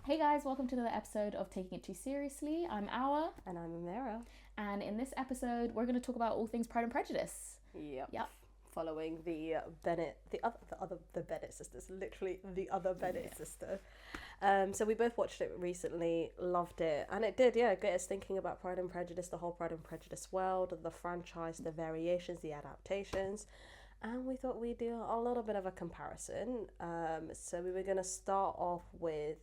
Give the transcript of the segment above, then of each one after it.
Hey guys, welcome to another episode of Taking It Too Seriously. I'm Awa. And I'm Amira. And in this episode, we're going to talk about all things Pride and Prejudice. Yep. Following the Bennet sisters, literally the other Bennet sister. So we both watched it recently, loved it, and it did, get us thinking about Pride and Prejudice, the whole Pride and Prejudice world, the franchise, the variations, the adaptations, and we thought we'd do a little bit of a comparison. So we were going to start off with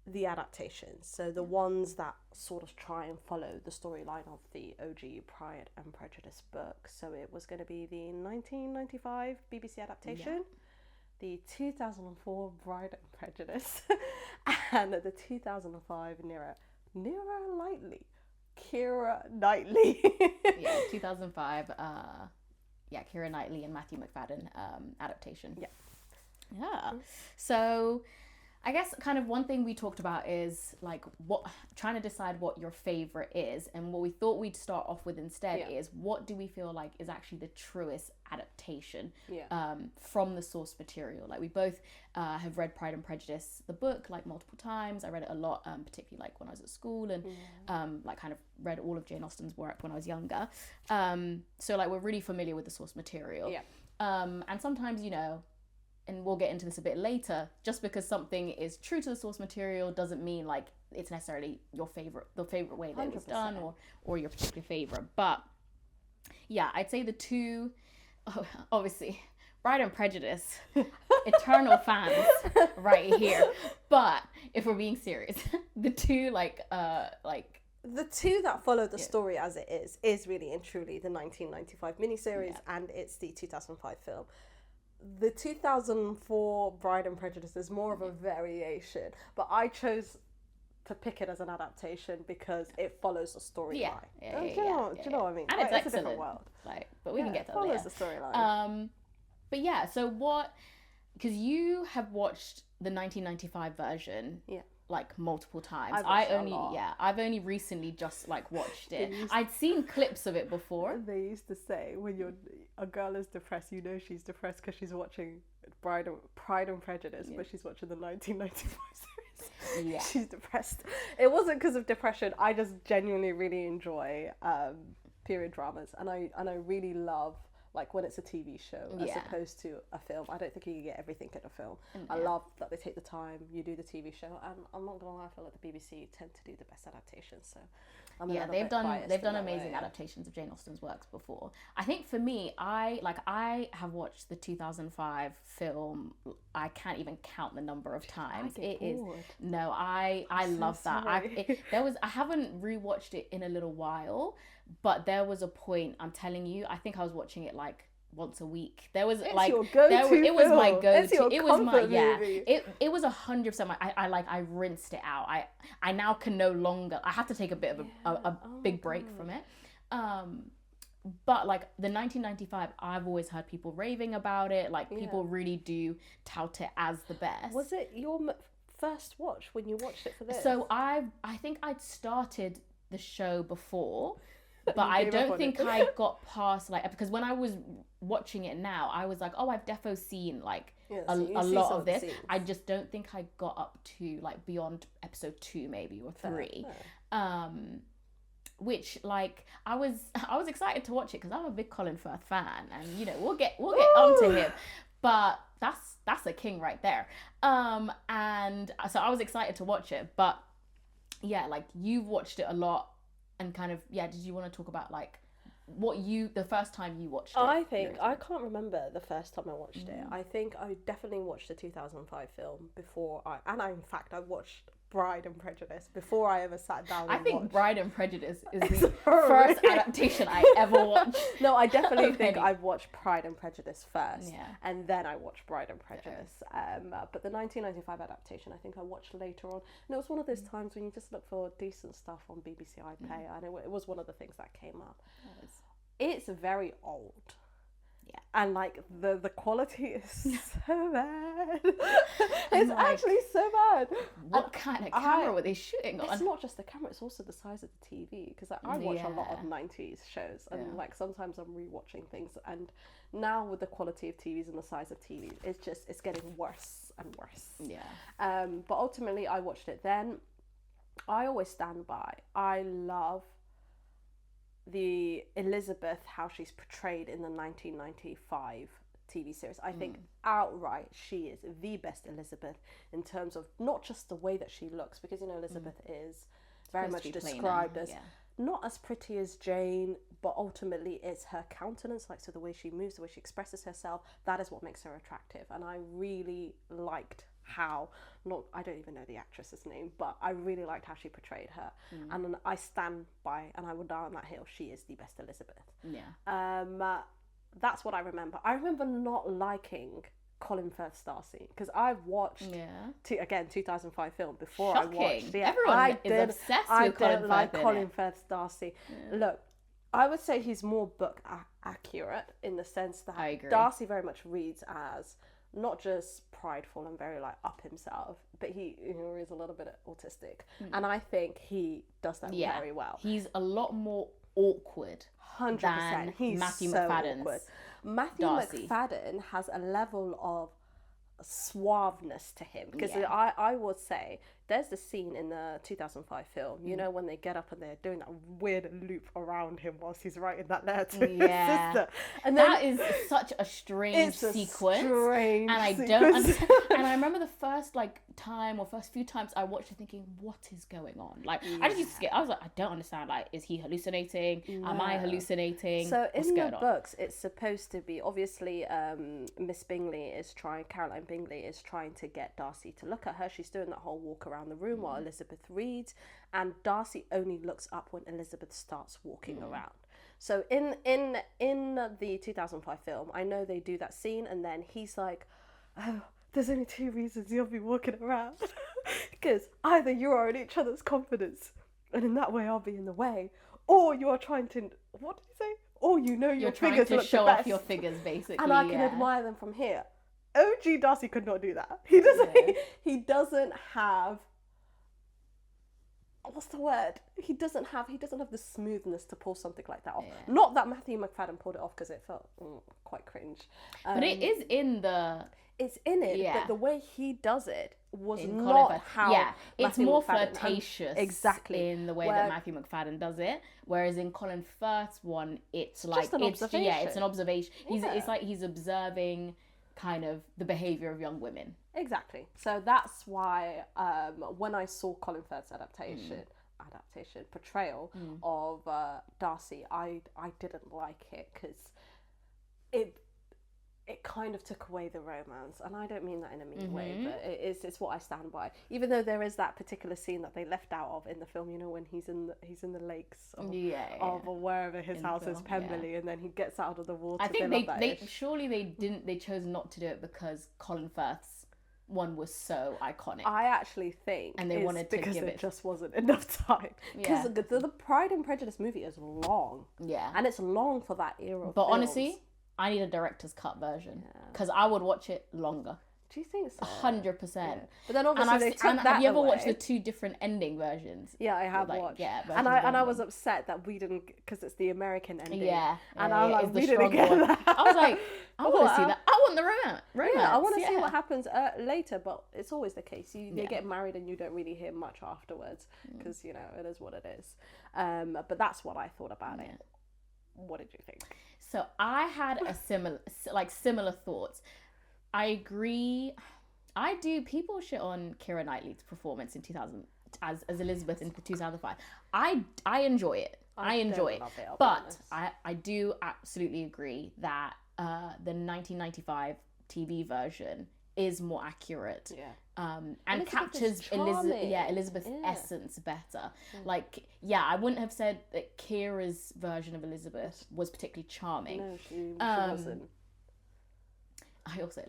the adaptations, so the ones that sort of try and follow the storyline of the OG Pride and Prejudice book. So it was going to be the 1995 BBC adaptation, the 2004 Pride and Prejudice, and the 2005 Keira Knightley. 2005, Keira Knightley and Matthew McFadden adaptation. Yeah. So I guess kind of one thing we talked about is like trying to decide what your favorite is, and what we thought we'd start off with instead is what do we feel like is actually the truest adaptation from the source material. Like we both have read Pride and Prejudice, the book, like multiple times. I read it a lot, particularly like when I was at school, and like kind of read all of Jane Austen's work when I was younger. So like we're really familiar with the source material. And sometimes, and we'll get into this a bit later, just because something is true to the source material doesn't mean like it's necessarily the favorite way that it was done, or your particular favorite. But yeah, I'd say the two, obviously Pride and Prejudice, eternal fans right here. But if we're being serious, the two the two that follow the story as it is really and truly the 1995 miniseries and it's the 2005 film. The 2004 Pride and Prejudice is more of a variation, but I chose to pick it as an adaptation because it follows the storyline. Do you know what I mean? And it's excellent. A different world. But we can get to that later. It follows the storyline. But yeah, so what? Because you have watched the 1995 version. Like multiple times. I've only recently just like watched it. I'd seen clips of it before. They used to say when a girl is depressed, she's depressed because she's watching Pride and Prejudice, but she's watching the 1995 series. She's depressed. It wasn't because of depression. I just genuinely really enjoy period dramas, and I really love like when it's a TV show as opposed to a film. I don't think you can get everything in a film. I love that they take the time, you do the TV show, and I'm not gonna lie, I feel like the BBC tend to do the best adaptations. So they've done amazing adaptations of Jane Austen's works before. I think for me, I have watched the 2005 film. I can't even count the number of times. I love that. I haven't rewatched it in a little while, but there was a point, I'm telling you, I think I was watching it like once a week. There was it was my go-to. It was my movie. It was 100%. I rinsed it out. I now can no longer. I have to take a bit of a big break from it. But like the 1995, I've always heard people raving about it. Like people really do tout it as the best. Was it your first watch when you watched it for this? So I think I'd started the show before. But I don't think I got past because when I was watching it now, I was like, oh, I've defo seen like a lot of this. I just don't think I got up to like beyond episode 2 maybe or 3. Which like I was excited to watch it because I'm a big Colin Firth fan, and we'll get onto him. But that's a king right there. And so I was excited to watch it, but yeah, like you've watched it a lot. And kind of, did you want to talk about like the first time you watched it? I think, I can't remember the first time I watched it. I think I definitely watched the 2005 film before I watched Pride and Prejudice before I ever sat down and I think watched. Pride and Prejudice is the first adaptation I ever watched. No, I definitely think I've watched Pride and Prejudice first, and then I watched Pride and Prejudice. But the 1995 adaptation, I think I watched later on. And it was one of those times when you just look for decent stuff on BBC iPlayer, and it was one of the things that came up. It's very old. Yeah. And like the quality is so bad. It's like, actually so bad. What kind of camera were they shooting on? It's not just the camera, it's also the size of the TV. Because like, I watch a lot of 90s shows, and like sometimes I'm rewatching things, and now with the quality of TVs and the size of TVs, it's getting worse and worse. Yeah. But ultimately, I watched it then. I always stand by. I love the Elizabeth, how she's portrayed in the 1995 TV series. I think outright she is the best Elizabeth in terms of not just the way that she looks, because you know Elizabeth is very much described as not as pretty as Jane, but ultimately it's her countenance, like so the way she moves, the way she expresses herself, that is what makes her attractive. And I really liked how, I don't even know the actress's name, but I really liked how she portrayed her. And I stand by, and I would die on that hill, she is the best Elizabeth. That's what I remember. I remember not liking Colin Firth's Darcy, because I've watched 2005 film before. Shocking. I watched everyone is obsessed with Colin Firth's Darcy. Look, I would say he's more book accurate in the sense that Darcy very much reads as not just prideful and very like up himself, but he is a little bit autistic, and I think he does that very well. He's a lot more awkward 100%. He's Matthew so McFadden's awkward. Matthew Darcy. McFadden has a level of suaveness to him, because I would say there's the scene in the 2005 film, you know, when they get up and they're doing that weird loop around him whilst he's writing that letter to his sister, and that is such a strange sequence, and I don't understand. And I remember the first few times I watched it thinking, what is going on? Like I just used to I was like, I don't understand, like, is he hallucinating? Am I hallucinating? So in the books it's supposed to be, obviously Caroline Bingley is trying to get Darcy to look at her. She's doing that whole walk around the room while Elizabeth reads, and Darcy only looks up when Elizabeth starts walking around. So in the 2005 film, I know they do that scene, and then he's like, oh, there's only two reasons you'll be walking around, because either you are in each other's confidence, and in that way I'll be in the way, or you are trying to, what did he say? Or your figures to look show the best, off your figures, basically, and I can admire them from here. OG Darcy could not do that. He doesn't. He doesn't have. What's the word? He doesn't have the smoothness to pull something like that off. Not that Matthew McFadden pulled it off, because it felt quite cringe. But it is in the. It's in it, but the way he does it was not how. Yeah, it's Matthew more McFadden, flirtatious. Exactly. In the way that Matthew McFadden does it, whereas in Colin Firth's one, it's like just an observation. Yeah, it's an observation. It's like he's observing kind of the behavior of young women. Exactly. So that's why when I saw Colin Firth's adaptation portrayal of Darcy, I didn't like it, because it kind of took away the romance, and I don't mean that in a mean way, but it's what I stand by. Even though there is that particular scene that they left out of in the film, you know, when he's in the lakes of wherever his house is, Pemberley, and then he gets out of the water. I think they chose not to do it because Colin Firth's one was so iconic. I actually think, and they wanted to because give it just wasn't enough time. Because the Pride and Prejudice movie is long, and it's long for that era. But honestly, I need a director's cut version, because I would watch it longer. Do you think so? 100%. But then obviously have you ever watched the two different ending versions? Yeah, I have watched. Yeah, and I was upset that we didn't, because it's the American ending. And I was like, we didn't get that. I was like, I want to see that. I want the romance. Yeah, I want to see what happens later, but it's always the case. They get married and you don't really hear much afterwards, because you know it is what it is. But that's what I thought about it. What did you think? So I had a similar thoughts. I agree. I do. People shit on Keira Knightley's performance in 2000 as Elizabeth in 2005. I enjoy it. I enjoy it. But I do absolutely agree that the 1995 TV version is more accurate. And captures Elizabeth's essence better. I wouldn't have said that Keira's version of Elizabeth was particularly charming. No, she wasn't. I also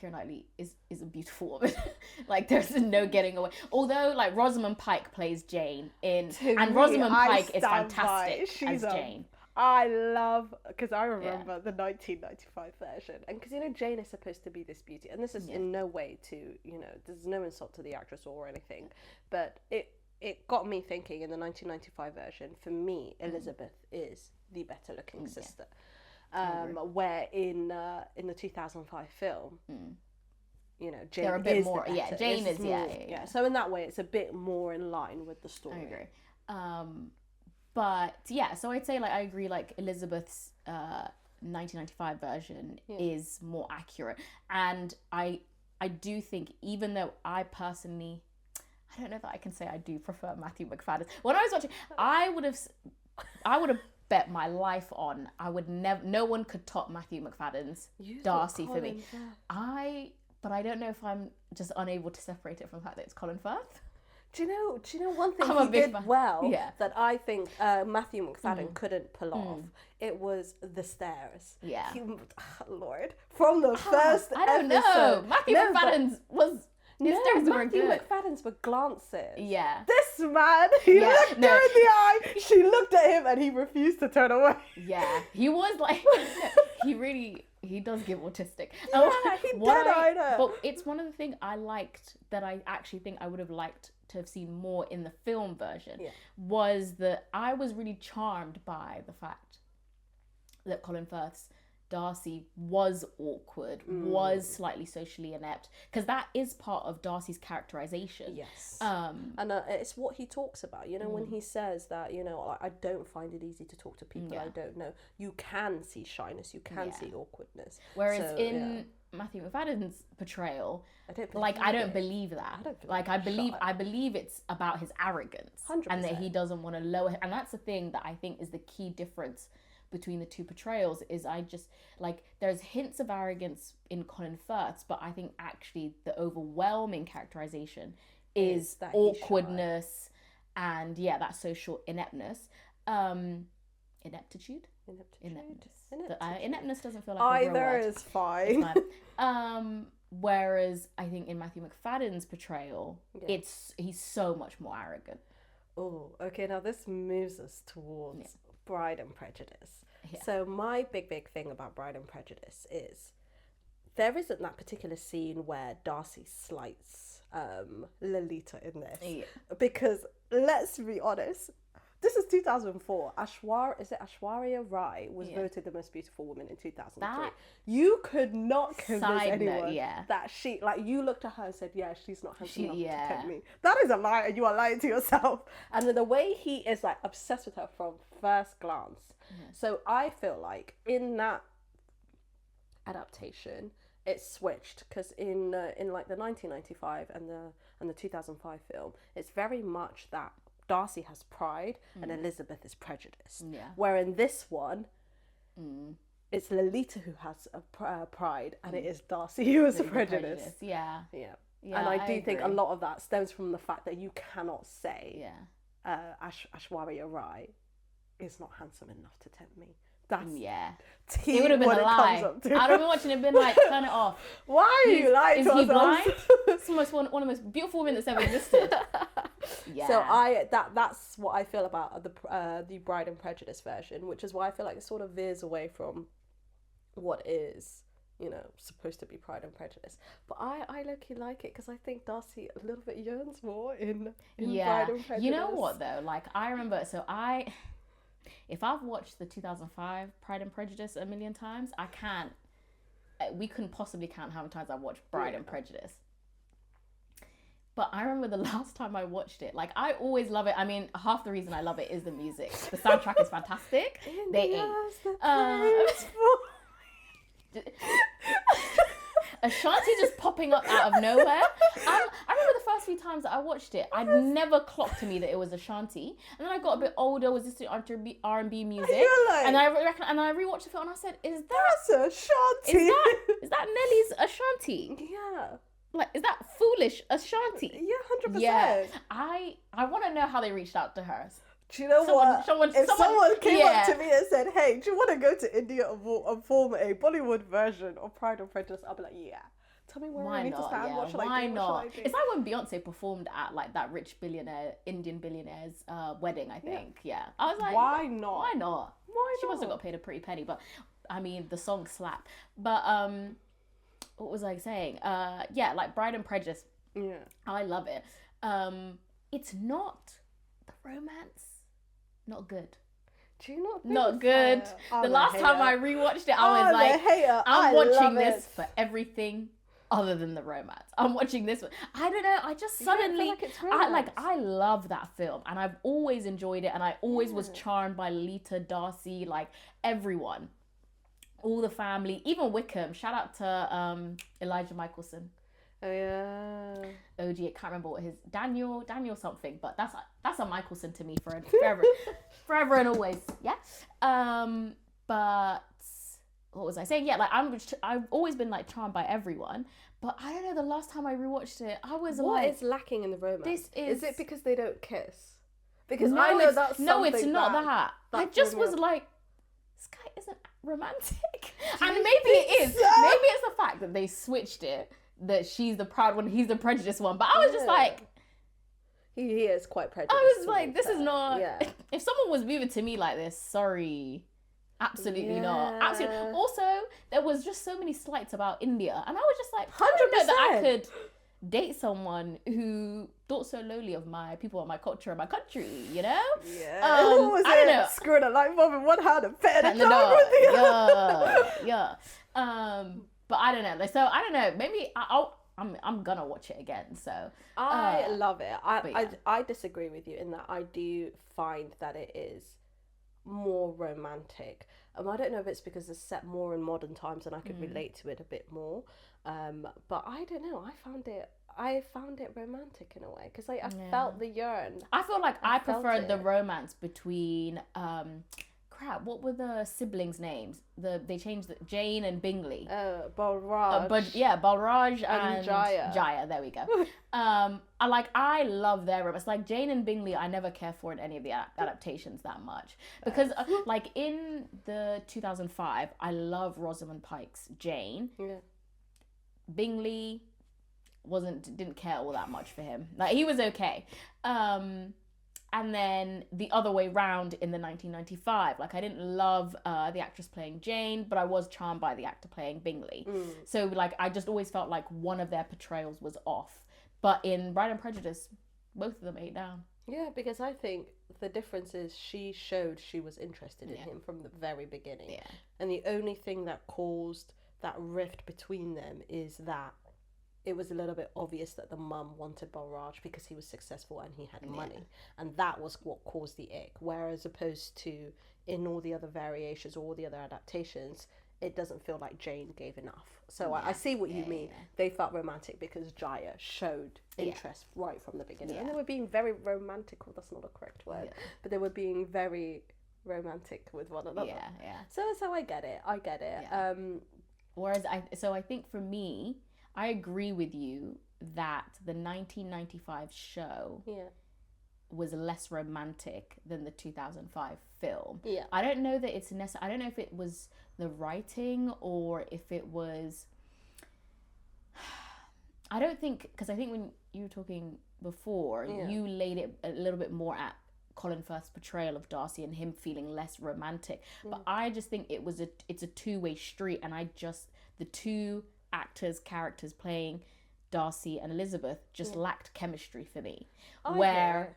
Keira Knightley is a beautiful woman. There's no getting away. Although Rosamund Pike plays Jane and Rosamund Pike is fantastic as Jane. I love, because I remember the 1995 version, and because Jane is supposed to be this beauty, and this is in no way to there's no insult to the actress or anything, but it got me thinking. In the 1995 version, for me, Elizabeth is the better looking sister, where in the 2005 film. Jane they're a bit is more. Yeah, Jane is more, So in that way, it's a bit more in line with the story. I agree. But yeah, so I'd say I agree. Elizabeth's 1995 version is more accurate, and I do think, even though I personally, I don't know that I can say I do prefer Matthew McFadden. When I was watching, I would have bet my life on no one could top Matthew McFadden's Darcy for me. But I don't know if I'm just unable to separate it from the fact that it's Colin Firth. Do you know one thing he did well that I think Matthew McFadden couldn't pull off? It was the stairs. Yeah. Lord. From the first I don't know. Matthew McFadden's was... Matthew McFadden's were glances. Yeah. This man, he looked her in the eye, she looked at him, and he refused to turn away. Yeah. He was he does give autistic. Yeah, he did, I know. But it's one of the things I liked that I actually think I would have liked to have seen more in the film version, was that I was really charmed by the fact that Colin Firth's Darcy was awkward, was slightly socially inept, because that is part of Darcy's characterization. Yes. And it's what he talks about, when he says that, I don't find it easy to talk to people I don't know. You can see shyness, you can see awkwardness. Whereas in Matthew McFadden's portrayal, I don't believe that. I believe it's about his arrogance 100%. And that he doesn't want to lower, and that's the thing that I think is the key difference between the two portrayals. Is I just there's hints of arrogance in Colin Firth's, but I think actually the overwhelming characterization is that awkwardness and that social ineptness. Ineptitude. Ineptness doesn't feel like either is fine. Whereas I think in Matthew McFadden's portrayal, he's so much more arrogant. Oh, okay. Now this moves us towards Pride and Prejudice. Yeah. So my big thing about Pride and Prejudice is there isn't that particular scene where Darcy slights Lolita in this, because let's be honest. This is 2004. Aishwarya Rai was voted the most beautiful woman in 2003. You could not convince anyone that she, you looked at her and said, she's not handsome enough to tempt me. That is a lie, and you are lying to yourself. And then the way he is obsessed with her from first glance. So I feel like in that adaptation, it's switched, because in the 1995 and the 2005 film, it's very much that Darcy has pride and Elizabeth is prejudiced. Yeah. Where in this one, it's Lolita who has a pride and it is Darcy who is a prejudice. Yeah. And I do think a lot of that stems from the fact that you cannot say Aishwarya Rai is not handsome enough to tempt me. That's it would have been a lie. I'd have been watching it and been like, turn it off. Why are you lying to us? Is he blind? It's almost one of the most beautiful women that's ever existed. So that's what I feel about the Pride and Prejudice version, which is why I feel like it sort of veers away from what is supposed to be Pride and Prejudice. But I low-key like it because I think Darcy a little bit yearns more in Pride and Prejudice. You know what though? I remember. If I've watched the 2005 Pride and Prejudice a million times, we couldn't possibly count how many times I watched Pride and Prejudice. But I remember the last time I watched it, I always love it. I mean, half the reason I love it is the music. The soundtrack is fantastic. Ashanti just popping up out of nowhere. I remember the first few times that I watched it, I'd never clocked to me that it was Ashanti. And then I got a bit older, was listening to R&B music. And I rewatched the film and I said, that's Ashanti? Is that Nelly's Ashanti? Yeah. Is that foolish Ashanti? Yeah, 100%. Yeah. I want to know how they reached out to her. Do you know what? If someone came up to me and said, hey, do you want to go to India and form a Bollywood version of Pride and Prejudice? I'll be like, yeah. Tell me where Why I need to not? stand. Yeah, What should why I do? not? What should I do? It's like when Beyonce performed at like that rich Indian billionaire's wedding, I think. Yeah. I was like, why not? Why not? Why She not? must have got paid a pretty penny, but I mean, the song slap. But what was I saying? Yeah, like Pride and Prejudice. Yeah. I love it. It's not the romance, not good. Do you not think Not good. The last time I rewatched it, I was like, I'm watching this for everything other than the romance. I'm watching this one. I don't know. I just suddenly, I love that film, and I've always enjoyed it, and I always was charmed by Lita, Darcy, like everyone, all the family, even Wickham. Shout out to Elijah Michelson. Oh yeah. OG, I can't remember what his Daniel something, but that's a Michelson to me forever, forever and always. Yeah. But what was I saying? Yeah, like I've always been like charmed by everyone, but I don't know. The last time I rewatched it, I was what is lacking in the romance? This is it because they don't kiss? Because no, I know that's no, it's not that. I just was romance. like, this guy isn't romantic, and maybe it is. So? Maybe it's the fact that they switched it. That she's the proud one, he's the prejudiced one. But I was just like, he is quite prejudiced. I was like, this is not. Yeah. If someone was moving to me like this, sorry, absolutely not. Absolutely. Also, there was just so many slights about India, and I was just like, 100%. I don't know that I could date someone who thought so lowly of my people and my culture and my country. You know? Yeah. I don't know. Screwing a light bulb in one hand and petting a the dog with the other. Yeah. But I don't know. So I don't know. Maybe I'm gonna watch it again. So I love it. yeah. I disagree with you in that I do find that it is more romantic. I don't know if it's because it's set more in modern times and I could relate to it a bit more. But I don't know. I found it romantic in a way because I felt the yearn. I feel like I preferred the romance between what were the siblings' names? They changed Jane and Bingley. Balraj. Balraj and Jaya. Jaya. There we go. I love their romance. Like Jane and Bingley, I never care for in any of the adaptations that much because like in the 2005, I love Rosamund Pike's Jane. Yeah. Bingley didn't care all that much for him. Like he was okay. And then the other way round in the 1995, like I didn't love the actress playing Jane, but I was charmed by the actor playing Bingley. So like I just always felt like one of their portrayals was off. But in Pride and Prejudice, both of them ate down. Yeah, because I think the difference is she showed she was interested in him from the very beginning. Yeah. And the only thing that caused that rift between them is that it was a little bit obvious that the mum wanted Balraj because he was successful and he had money. And that was what caused the ick. Whereas opposed to in all the other variations or all the other adaptations, it doesn't feel like Jane gave enough. So I see what you mean. Yeah. They felt romantic because Jaya showed interest right from the beginning. And they were being very romantic. Well, that's not a correct word. But they were being very romantic with one another. Yeah. So I get it. Yeah. Whereas I think for me, I agree with you that the 1995 show was less romantic than the 2005 film. Yeah. I don't know that it's necessary. I don't know if it was the writing or if it was. I don't think, because I think when you were talking before, you laid it a little bit more at Colin Firth's portrayal of Darcy and him feeling less romantic. But I just think it's a two-way street, and the two characters playing Darcy and Elizabeth just lacked chemistry for me. Where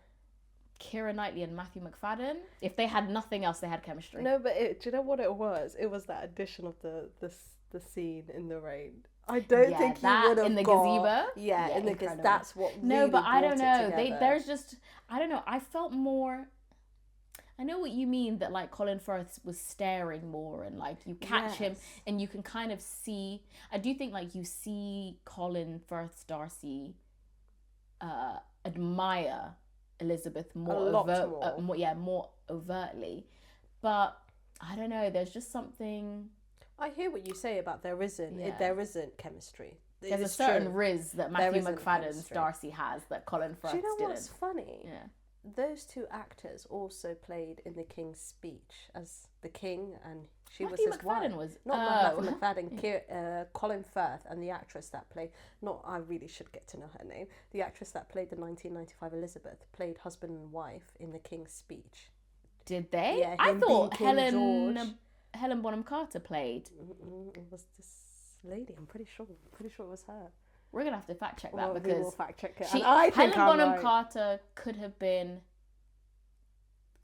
Keira Knightley and Matthew McFadden, if they had nothing else, they had chemistry. No, but do you know what it was? It was that addition of the scene in the rain. I don't think you would have in the gazebo. Yeah, in the gazebo. That's what. No, but I don't know. There's I don't know. I felt more. I know what you mean, that like Colin Firth was staring more and like you catch him and you can kind of see. I do think like you see Colin Firth's Darcy admire Elizabeth more more overtly. But I don't know, there's just something. I hear what you say about there isn't chemistry. There's a certain riz that Matthew McFadden's Darcy has that Colin Firth didn't. Do you know what's funny? Yeah. those two actors also played in The King's Speech as the king, and she Matthew was his wife. McFadden was. Not Matthew McFadden, Colin Firth, and the actress that played, I really should get to know her name, the actress that played the 1995 Elizabeth, played husband and wife in The King's Speech. Did they? Yeah, I him thought being King Helen George. Bonham Carter played. It was this lady, I'm pretty sure it was her. We're gonna have to fact check that We because will fact check it. she, And I think Helen I'm Bonham right. Carter could have been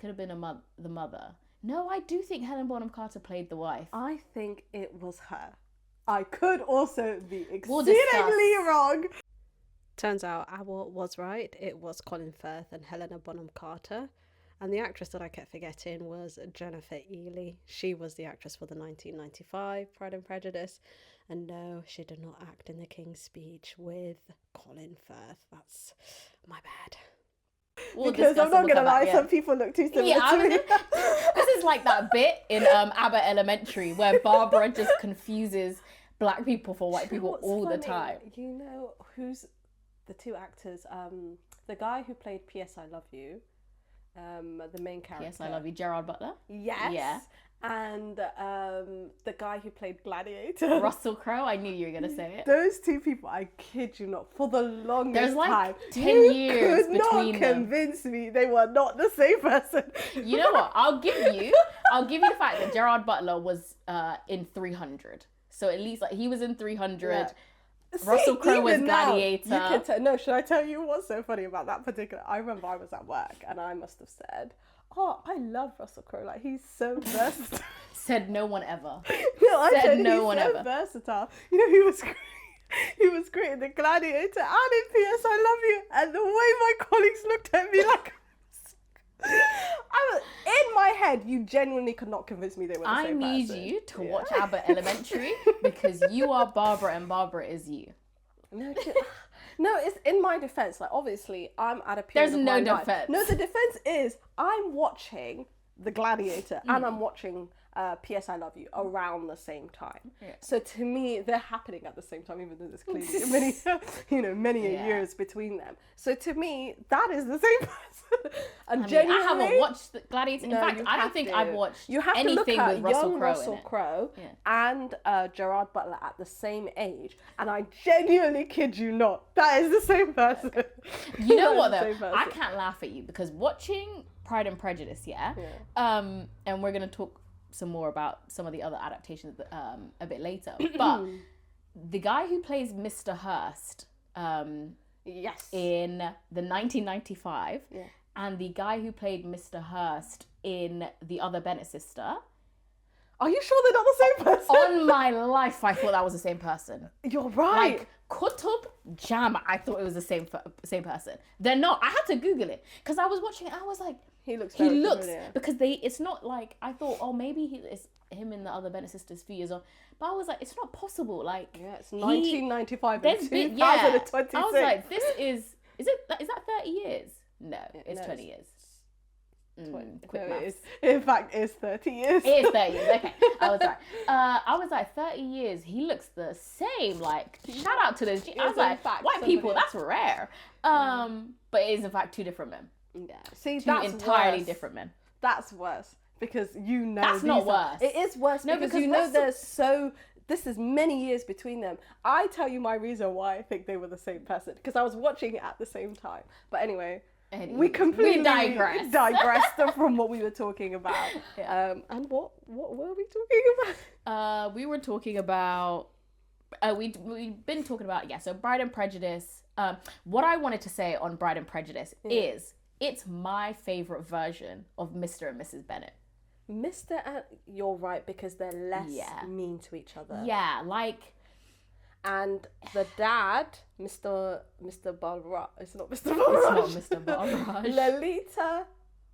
the mother. No, I do think Helen Bonham Carter played the wife. I think it was her. I could also be We'll exceedingly discuss. wrong. Turns out I was right. It was Colin Firth and Helena Bonham Carter. And the actress that I kept forgetting was Jennifer Ely. She was the actress for the 1995 Pride and Prejudice. And no, she did not act in The King's Speech with Colin Firth. That's my bad. Because I'm not going to lie, some people look too similar to me. This is like that bit in Abbott Elementary where Barbara just confuses black people for white people all the time. You know who's the two actors? The guy who played P.S. I Love You, the main character. P.S. I Love You, Gerard Butler. Yes. Yeah. And the guy who played Gladiator. Russell Crowe, I knew you were going to say it. Those two people, I kid you not, for the longest There's like time, 10 years could not between them. convince me they were not the same person. You know what? I'll give you the fact that Gerard Butler was in 300. So at least like he was in 300. Yeah. Russell Crowe was even now, Gladiator. You can no, should I tell you what's so funny about that particular? I remember I was at work and I must have said, "Oh, I love Russell Crowe. Like he's so versatile." Said no one ever. No, I said no he's one so ever. versatile. You know, he was great. He was great in The Gladiator and in P.S. I Love You. And the way my colleagues looked at me like, in my head, you genuinely could not convince me they were the I same need person. you to watch Abbott Elementary because you are Barbara and Barbara is you. No, it's in my defense. Like, obviously, I'm at a period There's of no my life. defense. No, the defense is I'm watching The Gladiator and I'm watching P.S. I Love You around the same time. Yeah. So to me, they're happening at the same time, even though there's clearly many years between them. So to me, that is the same person. And genuinely, I haven't watched the Gladiator. In fact, I don't think I've watched you have anything to look at with Russell young Crowe Russell in it. Crowe Yeah. and Gerard Butler at the same age, and I genuinely kid you not, that is the same person. You know what That though? is the same I person. can't laugh at you because watching Pride and Prejudice, and we're gonna talk some more about some of the other adaptations a bit later. But the guy who plays Mr. Hurst Yes. in the 1995 Yeah. and the guy who played Mr. Hurst in The Other Bennet Sister, Are you sure they're not the same person? on my life I thought that was the same person. You're right. Like Kutub Jam, I thought it was the same person. They're not. I had to Google it because I was watching it. I was like, he looks familiar. Because it's not like I thought. Oh, maybe it's him in The Other Bennet Sisters a few years on. But I was like, it's not possible. Like, yeah, it's 1995 and there's 2026. I was like, is that 30 years? No, it's no, 20 years. Quick No, maths. it is. In fact, it's 30 years. It is 30 years. Okay, I was right. I was like 30 years. He looks the same. Like shout out to this. I was like, white people. That's rare. But it is in fact two different men. Yeah. See, Two that's entirely worse. different men. That's worse because you know That's not worse. It is worse No, because because you know Russell- this is many years between them. I tell you my reason why I think they were the same person because I was watching it at the same time. But anyway, we completely digressed from what we were talking about. Yeah. And what were we talking about? We were talking about. We've been talking about so Pride and Prejudice. What I wanted to say on Pride and Prejudice is it's my favorite version of Mr. and Mrs. Bennet. Mr. and you're right because they're less mean to each other. Yeah, like. And the dad, Mr. Balraj, it's not Mr. Balraj. It's not Mr. Balraj. Lolita,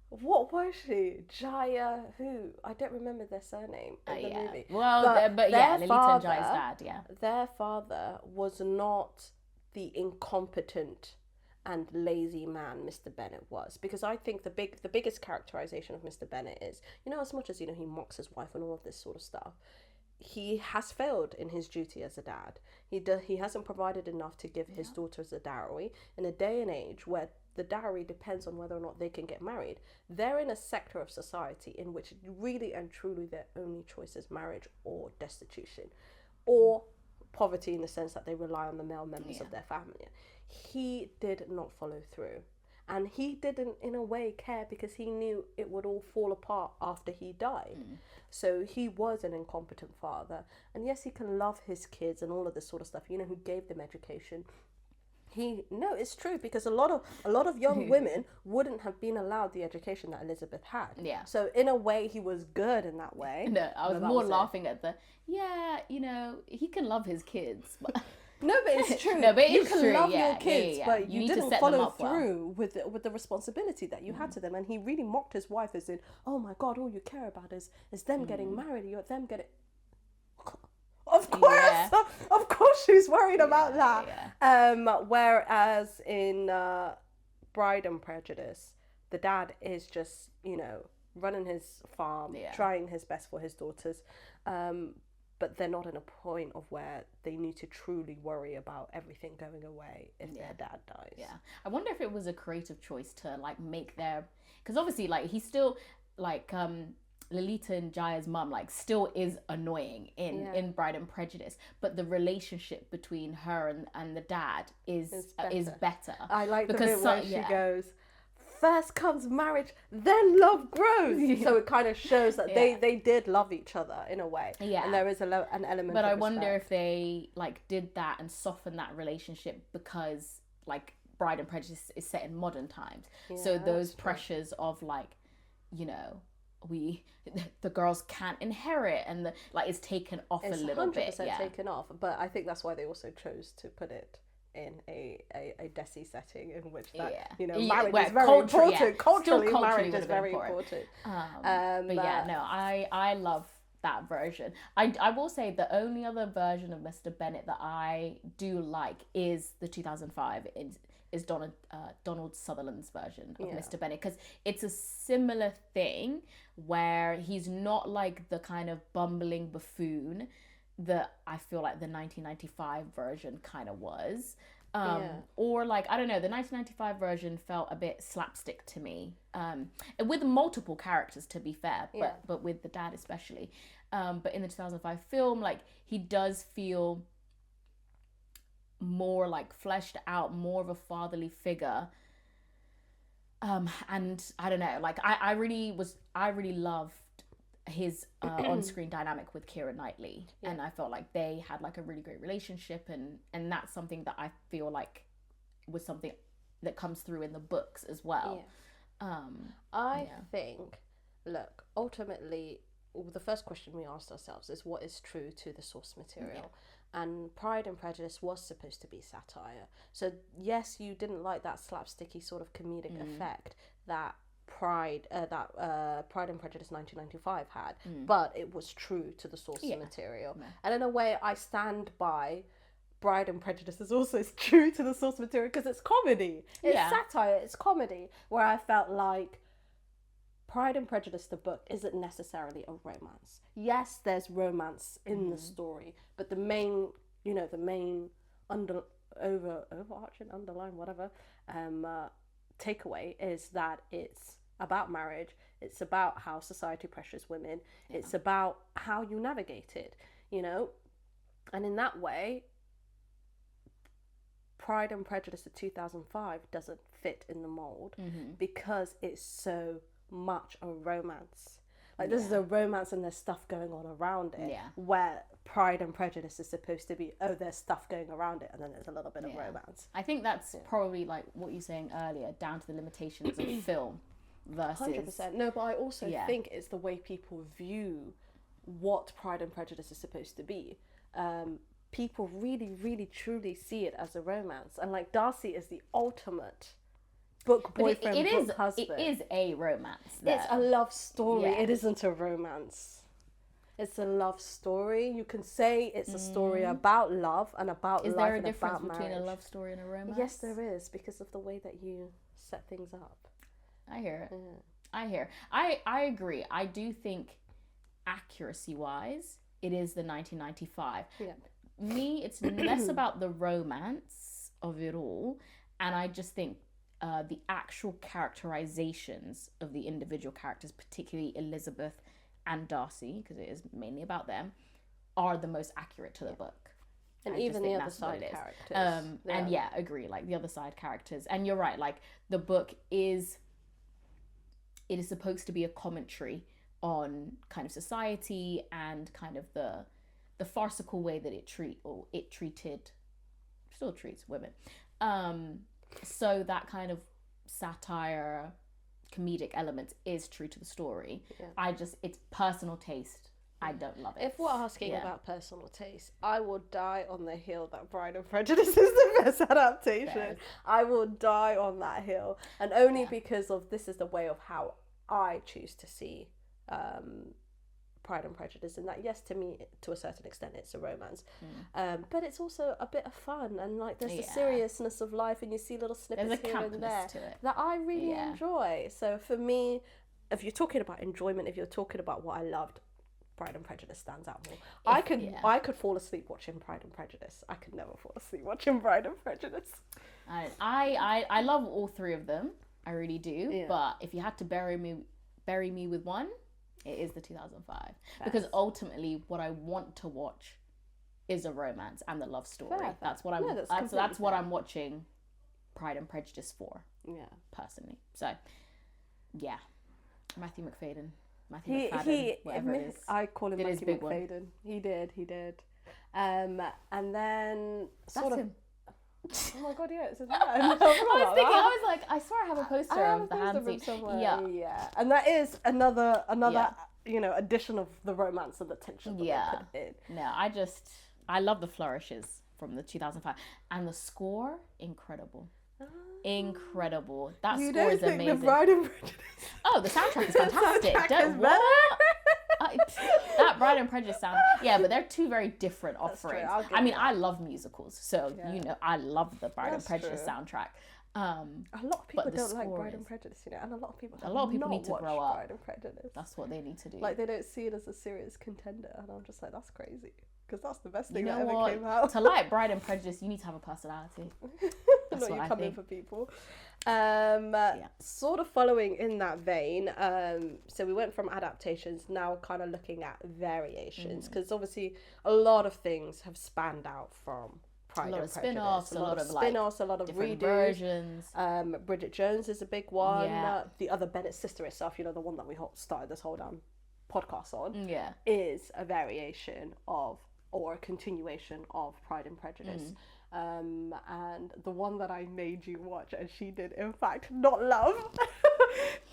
what was she? Jaya, who? I don't remember their surname in the movie. Well, but Lolita and Jaya's dad, Their father was not the incompetent and lazy man Mr. Bennet was, because I think the biggest characterization of Mr. Bennet is, as much as he mocks his wife and all of this sort of stuff, he has failed in his duty as a dad. He hasn't provided enough to give his daughters a dowry in a day and age where the dowry depends on whether or not they can get married. They're in a sector of society in which really and truly their only choice is marriage or destitution, or poverty, in the sense that they rely on the male members of their family. He did not follow through. And he didn't, in a way, care because he knew it would all fall apart after he died. So he was an incompetent father. And yes, he can love his kids and all of this sort of stuff. You know, who gave them education. No, it's true, because a lot of young women wouldn't have been allowed the education that Elizabeth had. Yeah. So in a way, he was good in that way. No, I was more laughing at the, you know, he can love his kids, but... No, but it's true. No, but you it's can true. love Yeah, your kids, but you didn't follow through with the responsibility that you had to them. And he really mocked his wife as in, "Oh my God, all you care about is them getting married. You're them getting." Of course, she's worried about that. Yeah. Whereas in Bride and Prejudice, the dad is just, you know, running his farm, trying his best for his daughters. But they're not in a point of where they need to truly worry about everything going away if their dad dies. Yeah. I wonder if it was a creative choice to, like, make their... Because obviously, like, he's still, like, Lolita and Jaya's mum, like, still is annoying in Bride and Prejudice. But the relationship between her and the dad is better. I like the bit where she goes... First comes marriage, then love grows. So it kind of shows that they did love each other in a way. Yeah. And there is an element But of I respect. wonder if they, like, did that and softened that relationship because, like, Bride and Prejudice is set in modern times. Yeah, so those pressures of, like, you know, the girls can't inherit and it's taken off a little bit. It's 100% taken off. But I think that's why they also chose to put it in a desi setting in which that marriage is very important. Culturally, marriage is very important. But yeah, no, I love that version. I will say the only other version of Mr. Bennet that I do like is the 2005 is Donald Sutherland's version of Mr. Bennet, because it's a similar thing where he's not like the kind of bumbling buffoon that I feel like the 1995 version kind of was. Or like, I don't know, the 1995 version felt a bit slapstick to me. With multiple characters, to be fair, but with the dad especially. But in the 2005 film, like, he does feel more like fleshed out, more of a fatherly figure. And I don't know, like, I really loved his on-screen dynamic with Keira Knightley, and I felt like they had like a really great relationship, and that's something that I feel like was something that comes through in the books as well. I think, look, ultimately the first question we asked ourselves is what is true to the source material. And Pride and Prejudice was supposed to be satire, so yes, you didn't like that slapsticky sort of comedic effect that Pride and Prejudice 1995 had, but it was true to the source material. And in a way, I stand by Pride and Prejudice is also true to the source material because it's comedy. It's satire, it's comedy, where I felt like Pride and Prejudice, the book, isn't necessarily a romance. Yes, there's romance in the story, but the main overarching, underlying, whatever, takeaway is that it's about marriage, it's about how society pressures women, it's about how you navigate it, you know? And in that way, Pride and Prejudice of 2005 doesn't fit in the mold because it's so much a romance. Like, this is a romance and there's stuff going on around it, where Pride and Prejudice is supposed to be, there's stuff going around it and then there's a little bit of romance. I think that's probably like what you were saying earlier, down to the limitations of film versus... 100%. No, but I also think it's the way people view what Pride and Prejudice is supposed to be. People really, really, truly see it as a romance. And like, Darcy is the ultimate book boyfriend, book husband. It is a romance, though. It's a love story. It isn't a romance. It's a love story. You can say it's a story about love and about life and about marriage. Is there a difference between a love story and a romance? Yes, there is, because of the way that you set things up. I hear it. I agree. I do think accuracy-wise, it is the 1995. Yeah. Me, it's less about the romance of it all, and I just think the actual characterizations of the individual characters, particularly Elizabeth and Darcy, because it is mainly about them, are the most accurate to the book. And even the other side characters. And yeah, agree, like the other side characters. And you're right, like the book is supposed to be a commentary on kind of society and kind of the farcical way that it still treats women. So that kind of satire, comedic element is true to the story. Yeah. It's personal taste. I don't love it. If we're asking about personal taste, I will die on the hill that Pride and Prejudice is the best adaptation. Fair. I will die on that hill. And only because of this is the way of how I choose to see Pride and Prejudice, and that, yes, to me, to a certain extent, it's a romance, but it's also a bit of fun, and like there's the seriousness of life, and you see little snippets here and there that I really enjoy. So for me, if you're talking about enjoyment, if you're talking about what I loved, Pride and Prejudice stands out more. I could fall asleep watching Pride and Prejudice. I could never fall asleep watching Pride and Prejudice. I love all three of them. I really do. But if you had to bury me with one, it is the 2005. Because ultimately, what I want to watch is a romance and the love story. Fair. That's what that's what I'm watching Pride and Prejudice for. Yeah. Personally. So, yeah. Matthew McFadden. McFadden, whatever it is. I call him Matthew McFadden. He did. And then That's him. Oh my god, yeah, it's his man. I was like, I swear I have a poster of the hand scene. Yeah. And that is another addition of the romance and the tension that they put in. No, I love the flourishes from the 2005. And the score, incredible. Incredible. That score is amazing. The Bride and Prejudice. Oh, the soundtrack is fantastic. That Bride and Prejudice sound. Yeah, but they're two very different offerings. I mean, I love musicals, so I love the Bride and Prejudice soundtrack. A lot of people don't like Pride and Prejudice, and a lot of people need to grow up. Pride and Prejudice. That's what they need to do. Like, they don't see it as a serious contender, and I'm just like, that's crazy. Because that's the best thing that ever came out. To like Bride and Prejudice, you need to have a personality. That's what you come in for people. Sort of following in that vein, so we went from adaptations, now kind of looking at variations, because obviously a lot of things have spanned out from Pride and Prejudice. Spin-offs, a lot of spin-offs, a lot of different redos. Versions. Bridget Jones is a big one. The Other Bennet Sister itself, the one that we started this Showdown podcast on, is a variation of, or a continuation of, Pride and Prejudice. And the one that I made you watch, and she did in fact not love,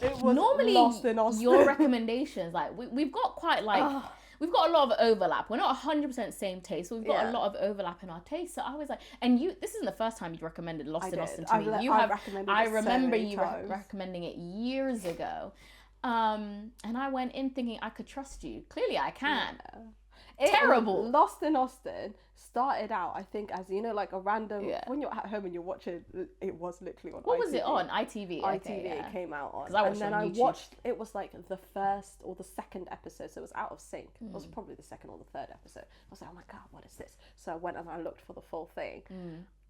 it was normally Lost in Austin. Your recommendations, like we've got quite we've got a lot of overlap. We're not 100% same taste, but we've got a lot of overlap in our taste. So I was like, and this isn't the first time you recommended Lost in Austin to me. I remember you recommending it years ago. And I went in thinking I could trust you. Clearly I can. Terrible. Lost in Austin started out, I think, as like a random when you're at home and you're watching, it was literally on what ITV. Was it on ITV? It came out on, and then I watched, it was like the first or the second episode, so it was out of sync. It was probably the second or the third episode. I was like, oh my god, what is this? So I went and I looked for the full thing.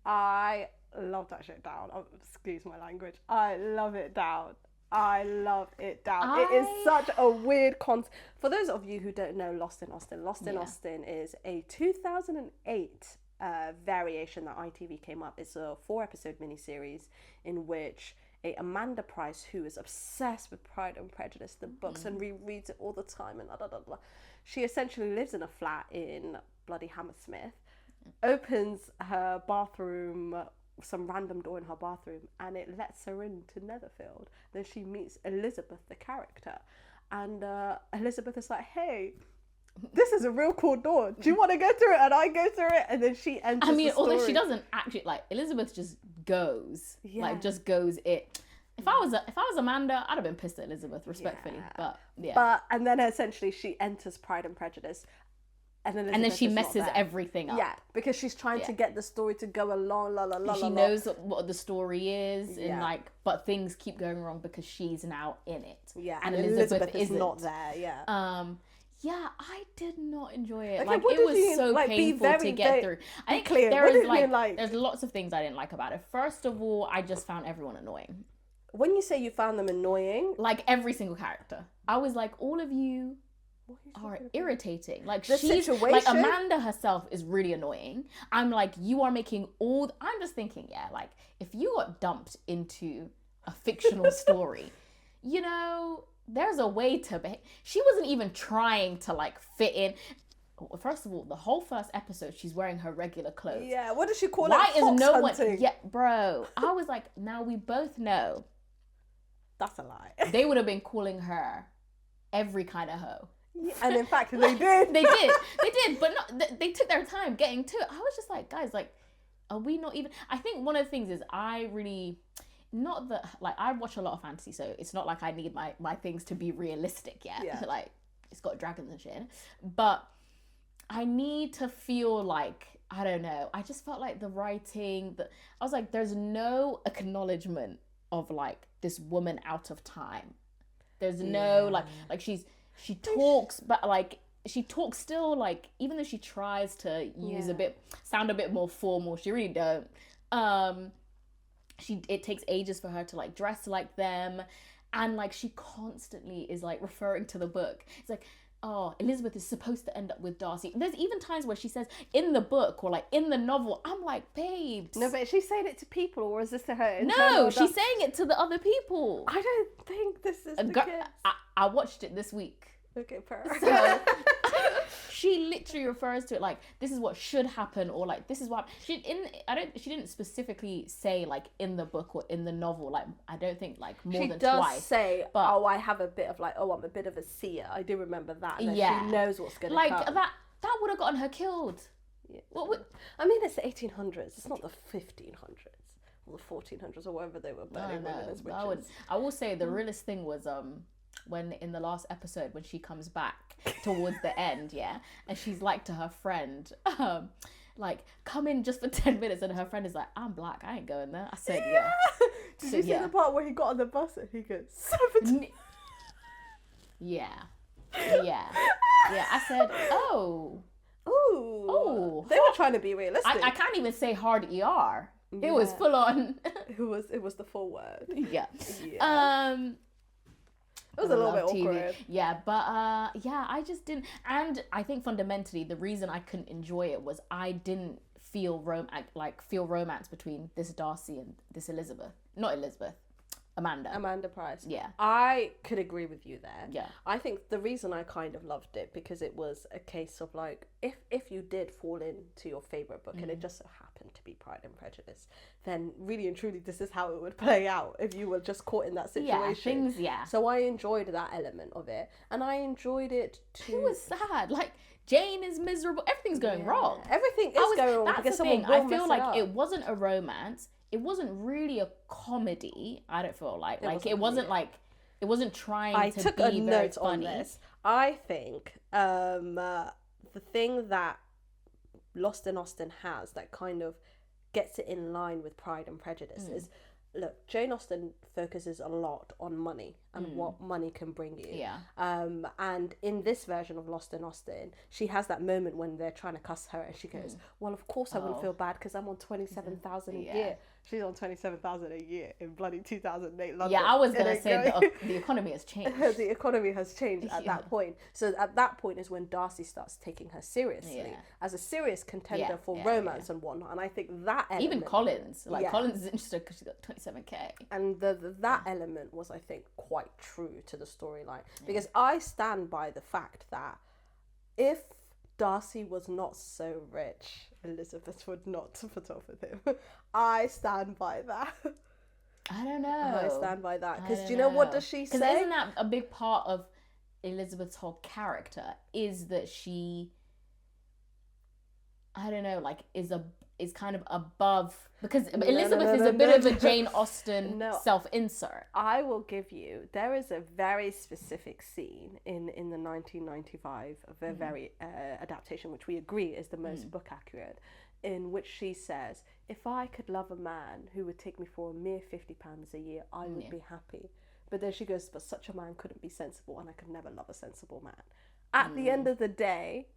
I love that shit down. Excuse my language. I love it down. It is such a weird concept. For those of you who don't know Lost in Austin, Austin is a 2008 variation that ITV came up. It's a 4-episode miniseries in which Amanda Price, who is obsessed with Pride and Prejudice, the books, and rereads it all the time, and she essentially lives in a flat in bloody Hammersmith, opens her bathroom, some random door in her bathroom, and it lets her into Netherfield. Then she meets Elizabeth, the character, and Elizabeth is like, hey, this is a real cool door, do you want to go through it? And I go through it, and then she enters the story. Although she doesn't actually, Elizabeth just goes it. If I was Amanda, I'd have been pissed at Elizabeth, respectfully. But and then essentially she enters Pride and Prejudice. And then she messes everything up. Yeah, because she's trying to get the story to go along, She knows what the story is, and but things keep going wrong because she's now in it. Yeah, and Elizabeth is not there. Yeah, I did not enjoy it. Okay, Like, what it did was you- so like, be painful to very, get very- through. be I think clear, there what is did you like? there's lots of things I didn't like about it. First of all, I just found everyone annoying. When you say you found them annoying, Like, every single character. I was like, all of you what are you are talking about? irritating. Like, The she's like, situation? Amanda herself is really annoying. I'm like, you are making all. I'm just thinking, yeah, like, if you got dumped into a fictional story, you know, there's a way to behave. She wasn't even trying to like fit in. First of all, the whole first episode, she's wearing her regular clothes. Yeah, what does she call Why it? is Fox no hunting? one? Yeah, bro. I was like, now we both know That's a lie. they would have been calling her every kind of hoe. Yeah, and in fact, they did. They did, but not. They took their time getting to it. I was just like, guys, like, are we not even? I think one of the things is I really, not that like I watch a lot of fantasy, so it's not like I need my things to be realistic yet. Yeah. Like, it's got dragons and shit, but I need to feel like, I don't know. I just felt like the writing. I was like, there's no acknowledgement of like this woman out of time. There's no like she talks, but like she talks still, like, even though she tries to use sound a bit more formal, she really don't. It takes ages for her to like dress like them, and like she constantly is like referring to the book. It's like, oh, Elizabeth is supposed to end up with Darcy. There's even times where she says in the book or like in the novel. I'm like, babes. No, but is she saying it to people, or is this to her? No, she's saying it to the other people. I don't think this is the case. I watched it this week. Okay, fair. So she literally refers to it like, this is what should happen, or like, this is what she didn't specifically say like in the book or in the novel. Like, I don't think like more than twice. She does say, but, oh, I have a bit of like, oh, I'm a bit of a seer. I do remember that. And yeah, she knows what's going to like come. that would have gotten her killed. Yeah. What I mean, it's the 1800s. It's not the 1500s or the 1400s or whatever they were burning women as witches. I will say the realest thing was when in the last episode, when she comes back towards the end, yeah, and she's like to her friend, like, come in just for 10 minutes, and her friend is like, I'm black, I ain't going there. I said, yeah. Did you see the part where he got on the bus and he goes, 17? Yeah. I said, oh. Ooh. They were trying to be realistic. I can't even say hard ER. It was full on. It was the full word. Yeah. It was a little bit awkward. Yeah, but I just didn't. And I think fundamentally the reason I couldn't enjoy it was I didn't feel romance between this Darcy and this Amanda Price. Yeah. I could agree with you there. Yeah. I think the reason I kind of loved it, because it was a case of like, if you did fall into your favourite book and it just so happened to be Pride and Prejudice, then really and truly this is how it would play out if you were just caught in that situation. So I enjoyed that element of it, and I enjoyed it too. It was sad. Like, Jane is miserable. Everything's going wrong. Everything is going wrong because someone will I feel mess like up. it wasn't a romance. It wasn't really a comedy. I don't feel like it wasn't trying to took be a very note funny. on this. I think the thing that Lost in Austen has that kind of gets it in line with Pride and Prejudice is, look, Jane Austen focuses a lot on money and what money can bring you. Yeah. And in this version of Lost in Austen, she has that moment when they're trying to cuss her, and she goes, "Well, of course I wouldn't feel bad because I'm on 27,000 a year." She's on 27,000 a year in bloody 2008 London. Yeah, I was gonna say the economy has changed. The economy has changed at that point. So at that point is when Darcy starts taking her seriously as a serious contender for romance and whatnot. And I think that element, even Collins, Collins is interested because she's got 27k. And that element was, I think, quite true to the storyline, because I stand by the fact that if Darcy was not so rich, Elizabeth would not put up with him. I stand by that. I don't know. I stand by that. Because do you know what does she say? Because isn't that a big part of Elizabeth's whole character, is that she, I don't know, like is kind of above, because Elizabeth is a bit of a Jane Austen self-insert. I will give you, there is a very specific scene in the 1995 very adaptation, which we agree is the most book accurate, in which she says, if I could love a man who would take me for a mere £50 a year, I would be happy. But then she goes, but such a man couldn't be sensible, and I could never love a sensible man. at the end of the day,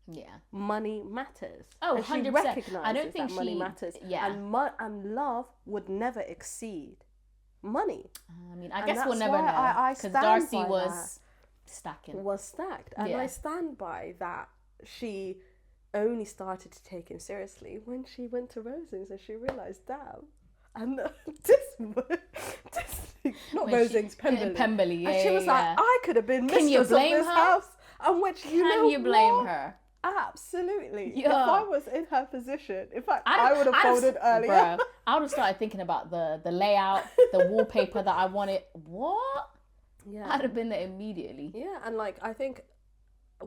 Yeah. money matters. Oh, and 100%. she recognizes I don't think that money she- matters. yeah. And love would never exceed money. I mean, I And guess we'll that's never why know. I Because stand Darcy by was stacking. Was stacked. And Yeah. I stand by that. She only started to take him seriously when she went to Rosings and she realised, damn. And not Rosings, Pemberley. Pemberley, yeah. And she was like, I could have been Can you mistress of blame this her? house. And which, Can you blame what? her? Absolutely. Yeah. If I was in her position, in fact, I would have folded earlier. Bruh, I would have started thinking about the layout, the wallpaper that I wanted. What? Yeah. I'd have been there immediately. Yeah, and like I think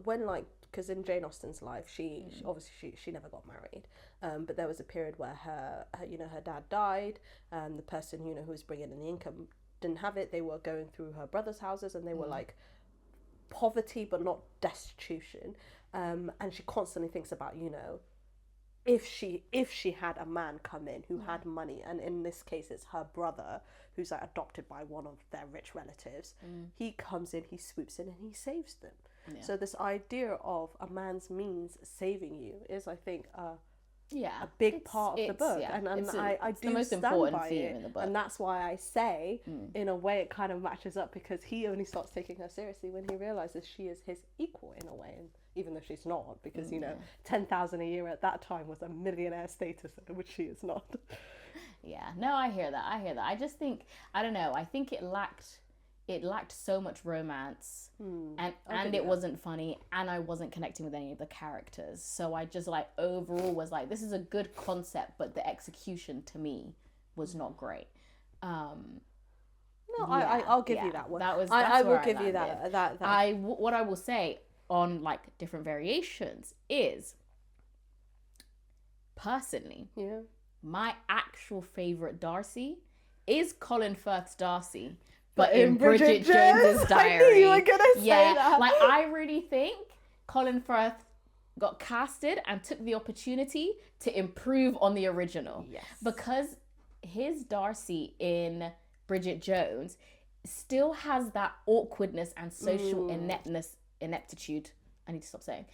when like because in Jane Austen's life, she obviously she never got married, but there was a period where her dad died, and the person who was bringing in the income didn't have it. They were going through her brother's houses, and they were like poverty but not destitution, and she constantly thinks about if she had a man come in who had money, and in this case it's her brother who's like adopted by one of their rich relatives, he comes in, he swoops in and he saves them. Yeah. So this idea of a man's means saving you is, I think, a big part of the book, and I do the most stand important by theme it, in the book. and that's why I say in a way it kind of matches up, because he only starts taking her seriously when he realizes she is his equal in a way, and even though she's not, because 10,000 a year at that time was a millionaire status, which she is not. Yeah, no, I hear that. I just think, I don't know, I think it lacked so much romance, and it wasn't funny, and I wasn't connecting with any of the characters. So I just like overall was like, this is a good concept, but the execution to me was not great. I'll give you that one. I will give you that. What I will say on like different variations is, personally, my actual favorite Darcy is Colin Firth's Darcy, but in Bridget Jones's Diary. I knew you were gonna say that. Like I really think Colin Firth got casted and took the opportunity to improve on the original. Yes. Because his Darcy in Bridget Jones still has that awkwardness and social ineptitude. I need to stop saying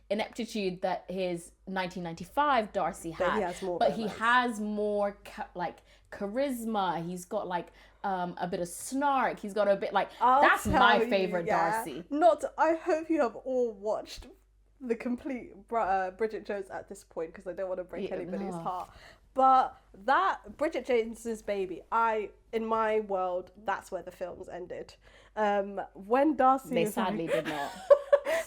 ineptitude that his 1995 Darcy had. But he has more charisma. He's got like a bit of snark. He's got a bit like, that's my favorite Darcy. I hope you have all watched the complete Bridget Jones at this point, because I don't want to break anybody's heart. But that Bridget Jones's Baby, in my world, that's where the films ended. When Darcy... They sadly did not.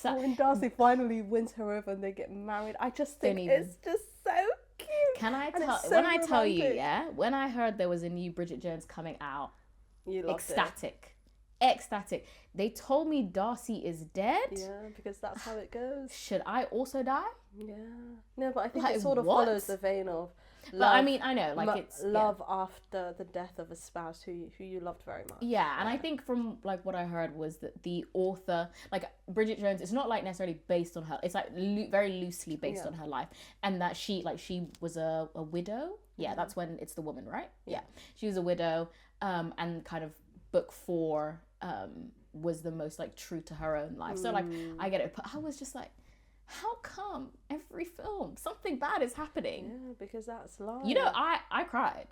When Darcy finally wins her over and they get married, I just think it's just so cute. Can I tell? So when I romantic. tell you, when I heard there was a new Bridget Jones coming out, you loved ecstatic. They told me Darcy is dead. Yeah, because that's how it goes. Should I also die? Yeah. No, but I think it sort of follows the vein of love. But I mean, I know, like it's love after the death of a spouse who you loved very much. Yeah, and I think from like what I heard was that the author, like Bridget Jones, it's not like necessarily based on her. It's like very loosely based on her life, and that she was a widow. Yeah, that's when it's the woman, right? Yeah, she was a widow, and kind of book 4 was the most like true to her own life. So like I get it, but I was just like, how come every film something bad is happening? Yeah, because that's life. I cried.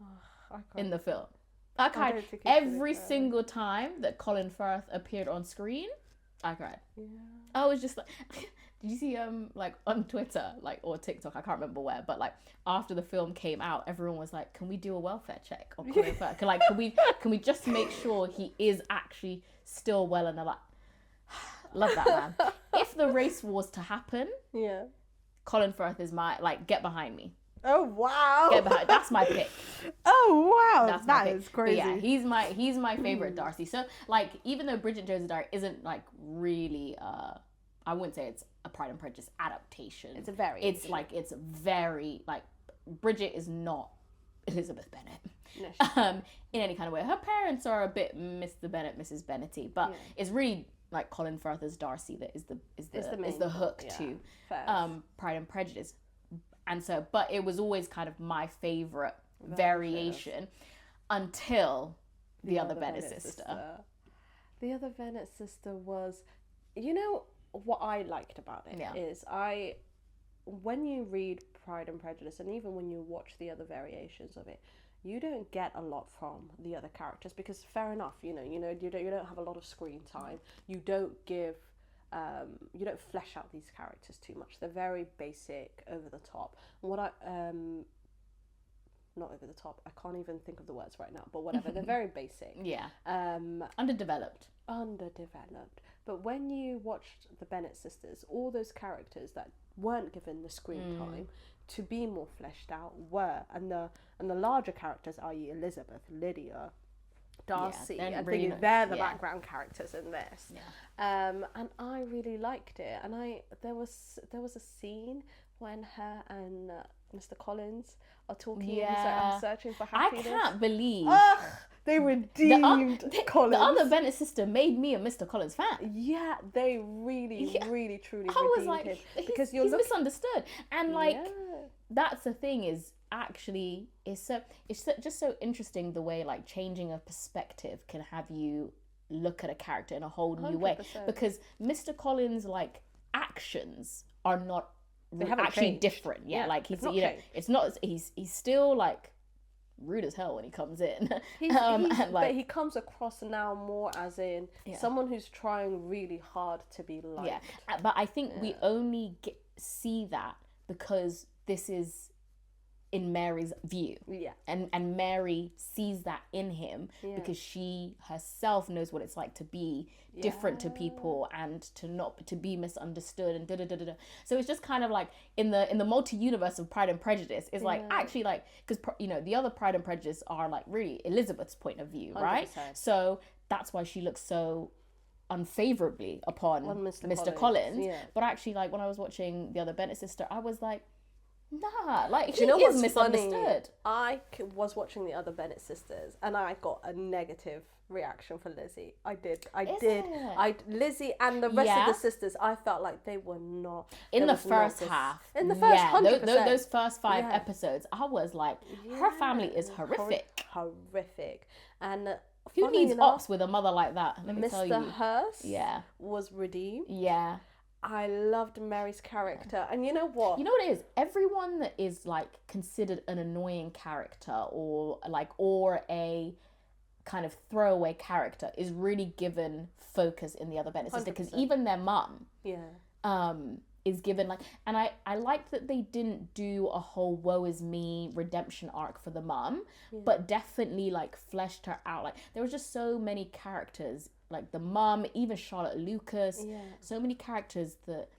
I cried in the film. I cried every single time that Colin Firth appeared on screen. I cried. Yeah. I was just like, did you see like on Twitter or TikTok? I can't remember where, but like after the film came out, everyone was like, "Can we do a welfare check on Colin Firth? Can we just make sure he is actually still well and alive?" Love that man. If the race was to happen, Colin Firth is my get behind me. Oh wow! Get behind. That's my pick. Oh wow! That is crazy. But yeah, he's my favorite Darcy. So like, even though Bridget Jones's Diary isn't like really, I wouldn't say it's a Pride and Prejudice adaptation. It's very like Bridget is not Elizabeth Bennet. No, in any kind of way. Her parents are a bit Mr. Bennet, Mrs. Bennet, but it's really like Colin Firth as Darcy that is the hook to Pride and Prejudice. And so, but it was always kind of my favorite variation until the Other Bennet Sister. The Other Bennet Sister was You know what I liked about it is when you read Pride and Prejudice, and even when you watch the other variations of it, you don't get a lot from the other characters, because fair enough, you don't have a lot of screen time. You don't give you don't flesh out these characters too much. They're very basic, over the top. What I not over the top. I can't even think of the words right now, but whatever. They're very basic. Yeah. Underdeveloped. But when you watched the Bennet sisters, all those characters that weren't given the screen time to be more fleshed out were, and the larger characters, i.e. Elizabeth, Lydia, Darcy, I really think they're the background characters in this. And I really liked it. And there was a scene when her and Mr. Collins are talking. He's like, I'm searching for happiness. I can't believe they redeemed Collins. The other Bennet sister made me a Mr. Collins fan. Yeah, they really, really, truly I was redeemed like, him. Because he's misunderstood. And that's the thing, is actually it's just so interesting the way like changing a perspective can have you look at a character in a whole new 100%. Way. Because Mr. Collins' like actions are not actually changed. Different. Like he's it's not he's still like rude as hell when he comes in. But he comes across now more as in someone who's trying really hard to be liked. Yeah, but I think we only see that because this is in Mary's view. Yeah. And Mary sees that in him because she herself knows what it's like to be different to people and to be misunderstood and da-da-da-da-da. So it's just kind of like in the multi-universe of Pride and Prejudice, it's like actually like, because the other Pride and Prejudice are like really Elizabeth's point of view, right? 100%. So that's why she looks so unfavorably upon Mr. Collins. Yeah. But actually, like when I was watching the Other Bennet Sister, I was like, nah, like he is misunderstood. I was watching the Other Bennet Sisters and I got a negative reaction for Lizzie. I did. Lizzie and the rest of the sisters, I felt like they were not in the first half. In the first 100%. Those first 5 episodes, I was like, her family is horrific. Horrific. And who needs ops with a mother like that? Let me tell you. Mr. Hurst was redeemed. Yeah. I loved Mary's character. And you know what? You know what it is? Everyone that is like considered an annoying character or a kind of throwaway character is really given focus in the Other Bennet Sister, because even their mum is given like, and I liked that they didn't do a whole woe is me redemption arc for the mum, but definitely like fleshed her out. Like there were just so many characters, like the mum, even Charlotte Lucas, so many characters that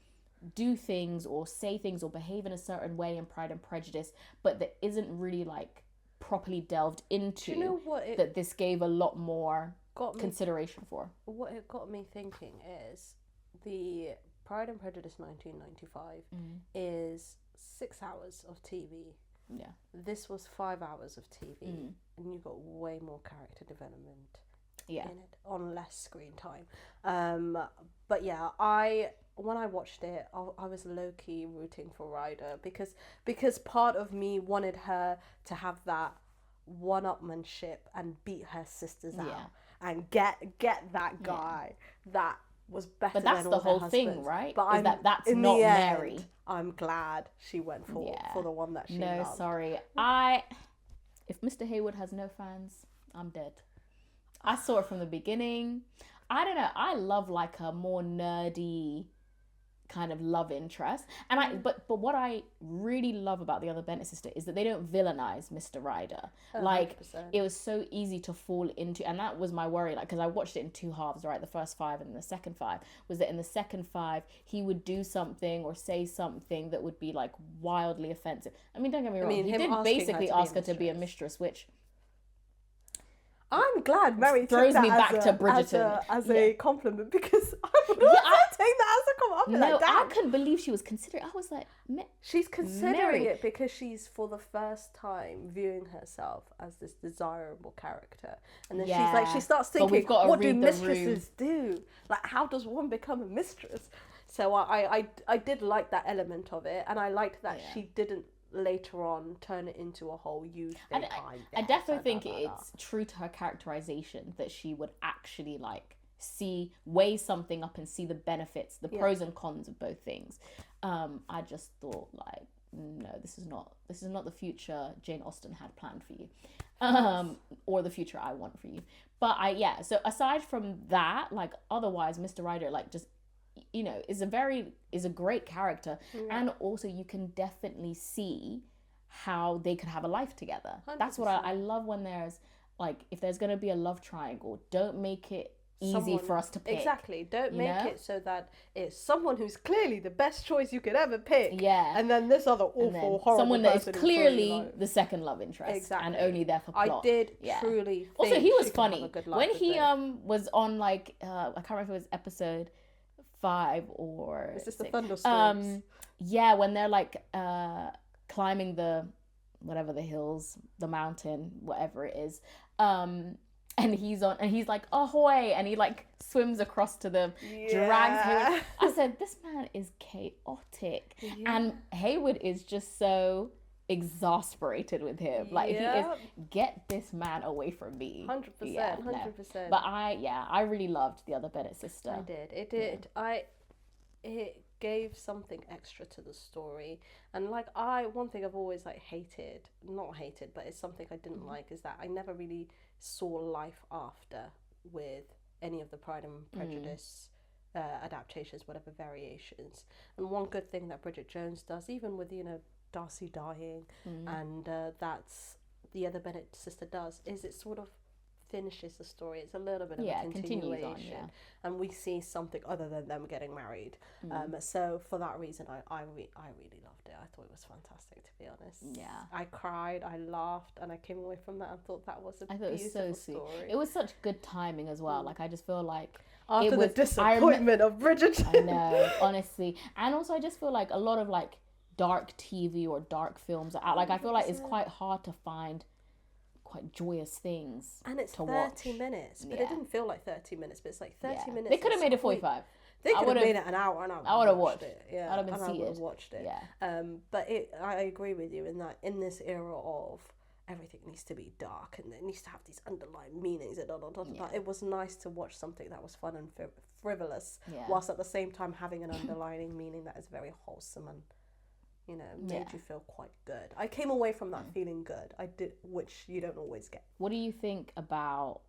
do things or say things or behave in a certain way in Pride and Prejudice, but that isn't really like properly delved into. Do you know what that this gave a lot more consideration for? What it got me thinking is the Pride and Prejudice 1995 is 6 hours of TV. Yeah. This was 5 hours of TV, and you got way more character development in it on less screen time. But yeah, when I watched it, I was low-key rooting for Ryder because part of me wanted her to have that one-upmanship and beat her sisters out and get that guy that was better. But that's than the all whole thing, right? But that's not Mary. I'm glad she went for the one that she loved. No, sorry. If Mr. Hayward has no fans, I'm dead. I saw it from the beginning. I don't know. I love like a more nerdy kind of love interest, and but what I really love about the Other Bennet Sister is that they don't villainize Mr. Ryder. Like 100%. It was so easy to fall into, and that was my worry. Like because I watched it in 2 halves, right? The first 5 and the second 5 was that in the second 5 he would do something or say something that would be like wildly offensive. I mean, don't get me wrong. He did basically ask her to be a mistress, which. I'm glad Mary throws took me that back to Bridgerton as a compliment, because I would also take that as a compliment. No, like, damn. I couldn't believe she was considering. I was like, she's considering it because she's for the first time viewing herself as this desirable character, and then she starts thinking, what do mistresses do? Like, how does one become a mistress? So I did like that element of it, and I liked that she didn't later on turn it into a whole I definitely think it's true to her characterization that she would actually like weigh something up and see the benefits, the pros and cons of both things. I just thought like, no, this is not the future Jane Austen had planned for you, or the future I want for you. But so aside from that, like otherwise, Mr. Rider, like just, you know, is a great character, and also you can definitely see how they could have a life together. 100%. That's what I love when there's like, if there's gonna be a love triangle, don't make it easy for us to pick. Exactly. Don't make it so that it's someone who's clearly the best choice you could ever pick. Yeah. And then this other awful, horrible someone that is clearly the second love interest. Exactly. And only there for plot. I did truly think also, he was funny. When he was on like, I can't remember if it was episode 5 or is this 6. The thunderstorms? When they're like climbing the hills, the mountain, whatever it is. And he's like, ahoy, and he like swims across to them, drags Hayward. I said, this man is chaotic. And Hayward is just so exasperated with him. Like, he is, get this man away from me. 100%, 100%. But I really loved The Other Bennet Sister. I did. It did. It gave something extra to the story. And like, one thing I've always like not hated, but it's something I didn't like, is that I never really saw life after with any of the Pride and Prejudice adaptations, whatever variations. And one good thing that Bridget Jones does, even with, you know, Darcy dying, and that's The Other Bennet Sister does, is it sort of finishes the story. It's a little bit of a continuation, and we see something other than them getting married. So for that reason, I really loved it. I thought it was fantastic, to be honest. I cried, I laughed, and I came away from that and thought that was a beautiful story. It was such good timing as well. Like, I just feel like after the disappointment of Bridgerton. I know, honestly. And also I just feel like a lot of like dark TV or dark films are out. Like, I feel like it's quite hard to find quite joyous things, and it's to 30 watch. Minutes, but it didn't feel like 30 minutes, but it's like 30 minutes. They could have made it 45. They could have made it an hour, and I would have watched it. Yeah, I'd have been seated. I would have watched it. Yeah. But I agree with you in that in this era of everything needs to be dark and it needs to have these underlying meanings and it was nice to watch something that was fun and frivolous, whilst at the same time having an underlying meaning that is very wholesome and, you know, made you feel quite good. I came away from that feeling good. I did, which you don't always get. What do you think about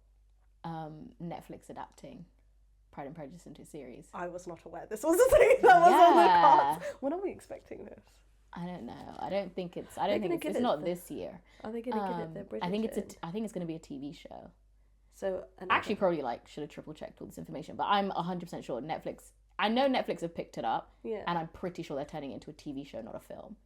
Netflix adapting Pride and Prejudice into a series? I was not aware this was a thing that was on the cards. When are we expecting this? I don't know. I don't think it's not this year. Are they going to give it the British? I think it's going to be a TV show. So actually, probably like should have triple checked all this information, but I'm 100% sure Netflix. I know Netflix have picked it up, and I'm pretty sure they're turning it into a TV show, not a film.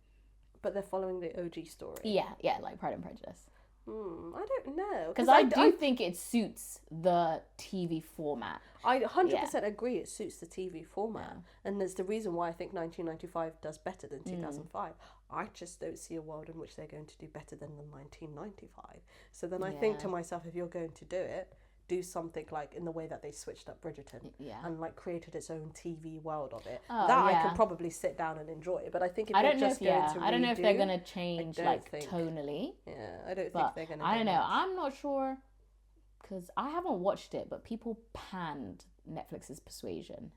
But they're following the OG story. Yeah, like Pride and Prejudice. I don't know. Because I do think it suits the TV format. I 100% agree it suits the TV format. And there's the reason why I think 1995 does better than 2005. I just don't see a world in which they're going to do better than the 1995. So then I think to myself, if you're going to do it, do something like in the way that they switched up Bridgerton and like created its own TV world of it. I could probably sit down and enjoy it. But I think if I don't know if they're gonna change tonally. Yeah, I don't think they're gonna. I don't know. I'm not sure because I haven't watched it, but people panned Netflix's Persuasion.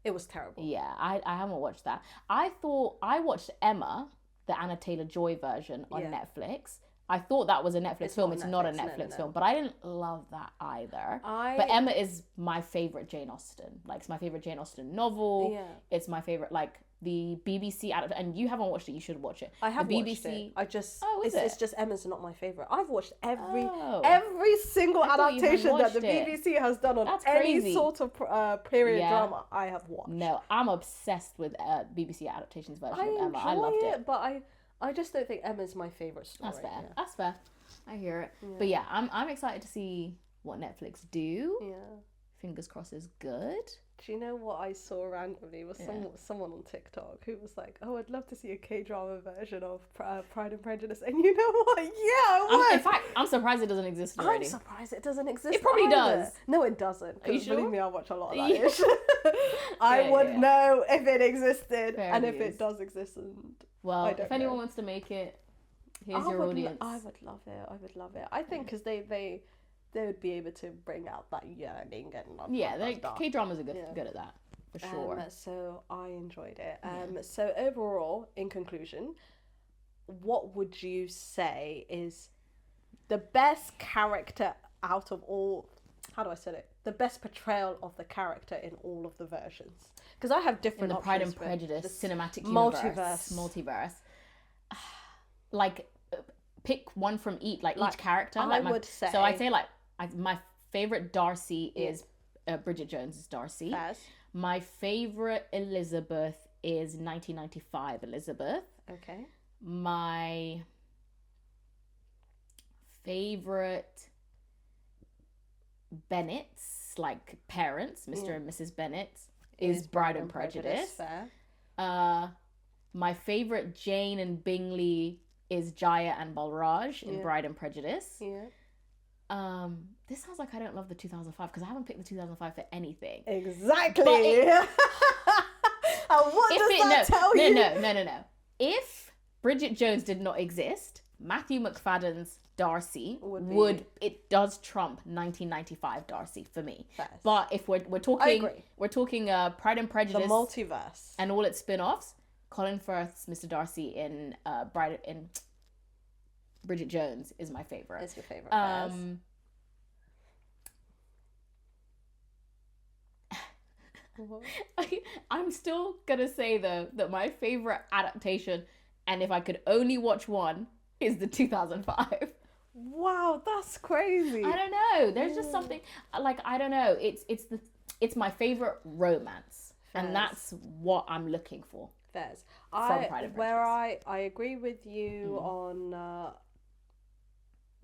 It was terrible. Yeah, I haven't watched that. I watched Emma, the Anna Taylor-Joy version on Netflix. I thought that was a Netflix film. It's not a Netflix film, but I didn't love that either. But Emma is my favorite Jane Austen. Like, it's my favorite Jane Austen novel. Yeah. It's my favorite, like, the BBC adaptation. And you haven't watched it, you should watch it. I have watched it. It's just Emma's not my favorite. I've watched every single adaptation that the BBC has done on any sort of period drama. I have watched. No, I'm obsessed with BBC adaptations version of Emma. I loved it. But I just don't think Emma's my favourite story. That's fair. Yeah. That's fair. I hear it. Yeah. But yeah, I'm excited to see what Netflix do. Yeah. Fingers crossed is good. Do you know what I saw randomly was someone on TikTok who was like, "Oh, I'd love to see a K-drama version of Pride and Prejudice." And you know what? Yeah, I would. In fact, I'm surprised it doesn't exist already. I'm surprised it doesn't exist. It probably does. No, it doesn't. Are you sure? Believe me, I watch a lot of that ish. I would know if it existed if it does exist. Well, if anyone wants to make it, here's your audience. I would love it. I think because they they would be able to bring out that yearning and love. Yeah, K-dramas are good at that, for sure. So I enjoyed it. So overall, in conclusion, what would you say is the best character out of all, how do I say it? The best portrayal of the character in all of the versions? Because I have different in the Pride and Prejudice cinematic multiverse. Like, pick one from each, each character. I would say. So I'd say my favorite Darcy is Bridget Jones's Darcy. Yes. My favorite Elizabeth is 1995 Elizabeth. Okay. My favorite Bennet's, parents, Mr. and Mrs. Bennet, is Pride and Prejudice. Fair. My favorite Jane and Bingley is Jaya and Balraj in Pride and Prejudice. Yeah. This sounds like I don't love the 2005 because I haven't picked the 2005 for anything. Exactly. And what does that tell you? No. If Bridget Jones did not exist, Matthew McFadden's Darcy it does trump 1995 Darcy for me. Yes. But if we're talking Pride and Prejudice, the multiverse, and all its spin-offs, Colin Firth's Mr. Darcy in Bridget Jones is my favorite. It's your favorite. I'm still gonna say though that my favorite adaptation, and if I could only watch one, is the 2005. Wow, that's crazy. I don't know. There's just something I don't know. It's my favorite romance, and that's what I'm looking for. Fairs. I agree with you on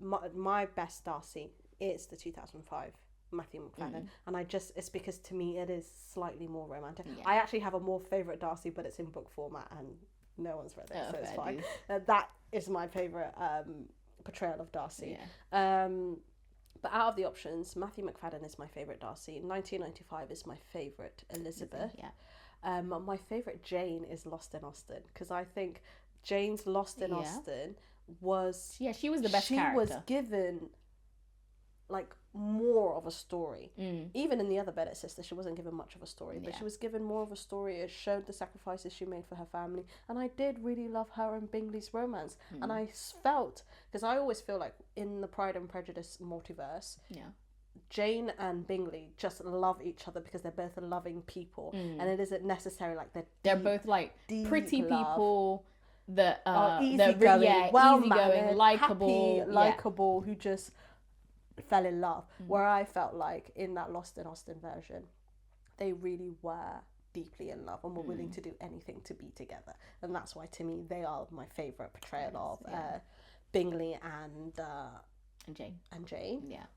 my best Darcy. It's the 2005 Matthew McFadden, and it's because to me it is slightly more romantic. I actually have a more favorite Darcy, but it's in book format and no one's read it, so it's fine. That is my favorite portrayal of Darcy. But out of the options, Matthew McFadden is my favorite Darcy. 1995 is my favorite Elizabeth. My favorite Jane is Lost in Austen, because I think Jane's Lost in Austen was she was the best character. She was given more of a story. Even in the other Bennet Sister, she wasn't given much of a story, but she was given more of a story. It showed the sacrifices she made for her family, and I did really love her and Bingley's romance. And I felt, because I always feel like in the Pride and Prejudice multiverse, Jane and Bingley just love each other because they're both loving people, and it isn't necessarily they're both pretty love. People that easygoing, well-mannered, likable, likable, who just fell in love. Where I felt like in that Lost in Austen version, they really were deeply in love and were willing to do anything to be together, and that's why to me they are my favorite portrayal of Bingley and Jane.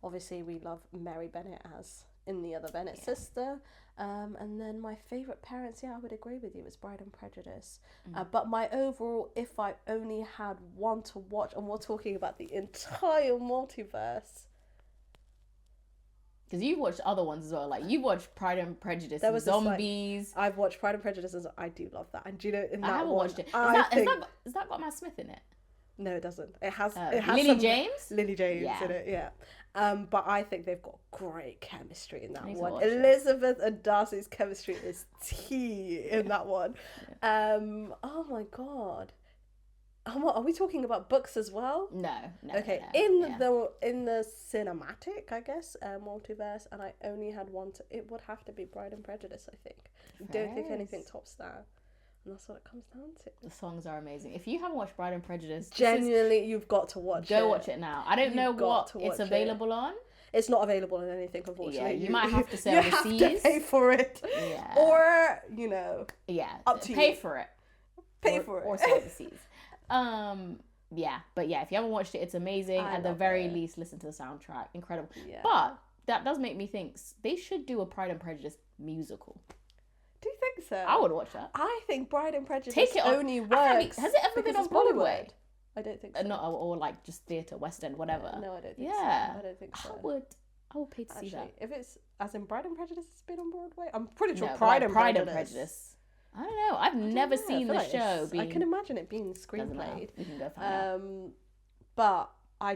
Obviously we love Mary Bennet as in the Other Bennet Sister, and then my favorite parents, I would agree with you, it's Pride and Prejudice. But my overall, if I only had one to watch, and we're talking about the entire multiverse, because you've watched other ones as well, you've watched Pride and Prejudice and Zombies. I've watched Pride and Prejudice, and I do love that. And do you know, in that I haven't one, watched it. Has that got Matt Smith in it? No, it doesn't. It has Lily James in it, but I think they've got great chemistry in that one. Elizabeth and Darcy's chemistry is tea in that one. Oh my god. Are we talking about books as well? No. Okay, no, in the cinematic, I guess, multiverse, and I only had one it would have to be Pride and Prejudice, I think. I don't think anything tops that. And that's what it comes down to. The songs are amazing. If you haven't watched Pride and Prejudice, genuinely, you've got to watch it. Go watch it now. I don't know what it's available on. It's not available on anything, unfortunately. Yeah, you might have to sell the seas. You have to pay for it. Yeah. Or, up to pay you. for it. Pay for it. Or sell the seas. But if you haven't watched it, it's amazing. At the very least, listen to the soundtrack. Incredible. Yeah. But that does make me think they should do a Pride and Prejudice musical. Do you think so? I would watch that. I think Pride and Prejudice only works. Has it ever been on Broadway? I don't think so. Not or just theatre, West End, whatever. No, I don't think so. I don't think so. I would pay to see that. If it's as in Pride and Prejudice, it's been on Broadway. I'm pretty sure Pride and Prejudice. I don't know. I've never seen the show. I can imagine it being screenplayed. We can go find out. But I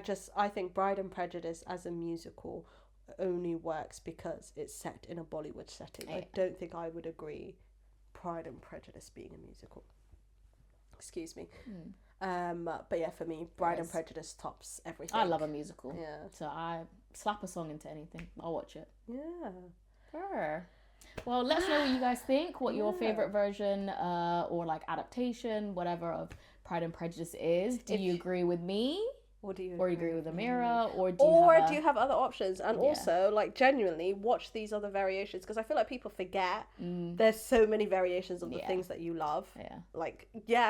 think Pride and Prejudice as a musical only works because it's set in a Bollywood setting. I don't think I would agree Pride and Prejudice being a musical. Excuse me. But yeah, for me, Pride and Prejudice tops everything. I love a musical. Yeah. So I slap a song into anything. I'll watch it. Yeah. Sure. Well, let us know what you guys think, what your favourite version or like adaptation, whatever, of Pride and Prejudice is. Do you agree with me? Or do you agree with Amira? Or do you have other options? And also, like, genuinely watch these other variations, because I feel like people forget there's so many variations of the things that you love. Yeah. Like,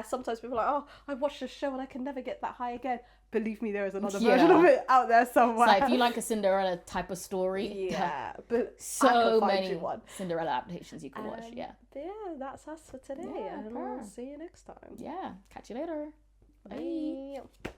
sometimes people are like, oh, I watched this show and I can never get that high again. Believe me, there is another version of it out there somewhere. So if you like a Cinderella type of story, but so many Cinderella adaptations you can watch. Yeah. But yeah, that's us for today. And we'll see you next time. Yeah. Catch you later. Bye.